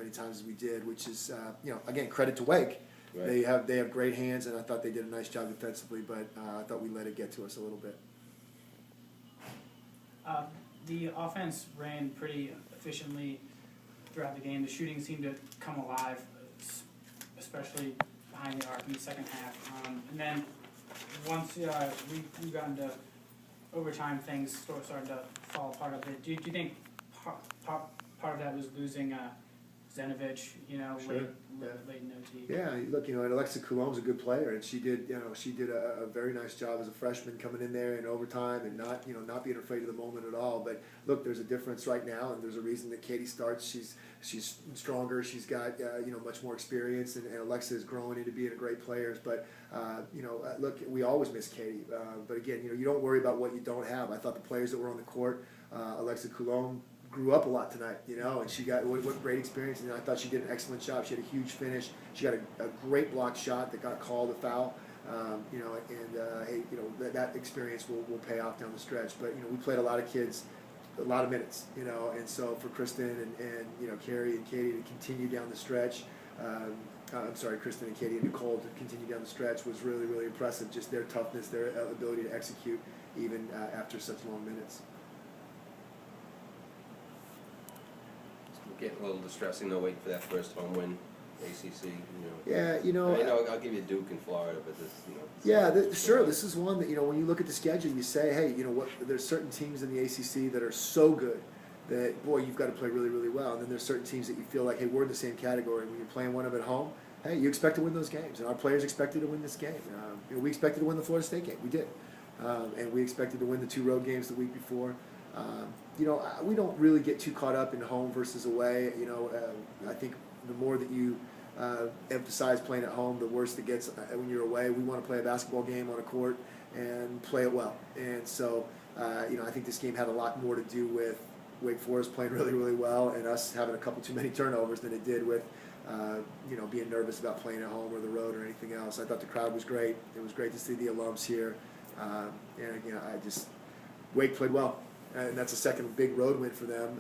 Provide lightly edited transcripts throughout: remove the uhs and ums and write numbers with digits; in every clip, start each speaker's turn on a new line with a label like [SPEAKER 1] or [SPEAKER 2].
[SPEAKER 1] many times as we did, which is, again, credit to Wake.
[SPEAKER 2] Right.
[SPEAKER 1] They have great hands, and I thought they did a nice job defensively, but I thought we let it get to us a little bit.
[SPEAKER 3] The offense ran pretty efficiently throughout the game. The shooting seemed to come alive, especially behind the arc in the second half. And then once we got into overtime, things started to fall apart a bit. Do you think part of that was losing Zenovich,
[SPEAKER 1] Sure.
[SPEAKER 3] late in OT?
[SPEAKER 1] Yeah, look, and Alexa Coulombe's a good player, and she did a very nice job as a freshman coming in there in overtime and not being afraid of the moment at all. But look, there's a difference right now, and there's a reason that Katie starts. She's stronger. She's got much more experience, and Alexa is growing into being a great player. But look, we always miss Katie. But again, you don't worry about what you don't have. I thought the players that were on the court, Alexa Coulombe grew up a lot tonight, and she got what great experience, and I thought she did an excellent job. She had a huge finish. She got a great block shot that got called a foul, that experience will pay off down the stretch. But we played a lot of kids, a lot of minutes, and so for Kristen and Carrie and Katie to continue down the stretch. Kristen and Katie and Nicole to continue down the stretch was really, really impressive. Just their toughness, their ability to execute even after such long minutes.
[SPEAKER 2] Getting a little distressing though, waiting for that first home win, ACC.
[SPEAKER 1] Yeah,
[SPEAKER 2] I'll give you Duke in Florida, but this.
[SPEAKER 1] Sure. This is one that when you look at the schedule, you say, hey, there's certain teams in the ACC that are so good that boy, you've got to play really, really well. And then there's certain teams that you feel like, hey, we're in the same category. When you're playing one of at home, hey, you expect to win those games, and our players expected to win this game. We expected to win the Florida State game. We did, and we expected to win the 2 road games the week before. We don't really get too caught up in home versus away. I think the more that you emphasize playing at home, the worse it gets when you're away. We want to play a basketball game on a court and play it well. And so, I think this game had a lot more to do with Wake Forest playing really, really well and us having a couple too many turnovers than it did with, being nervous about playing at home or the road or anything else. I thought the crowd was great. It was great to see the alums here. Wake played well. And that's a second big road win for them.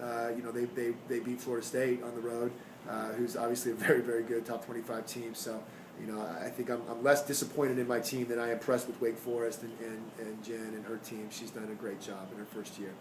[SPEAKER 1] They beat Florida State on the road, who's obviously a very, very good top 25 team. So, I think I'm less disappointed in my team than I am impressed with Wake Forest and Jen and her team. She's done a great job in her first year.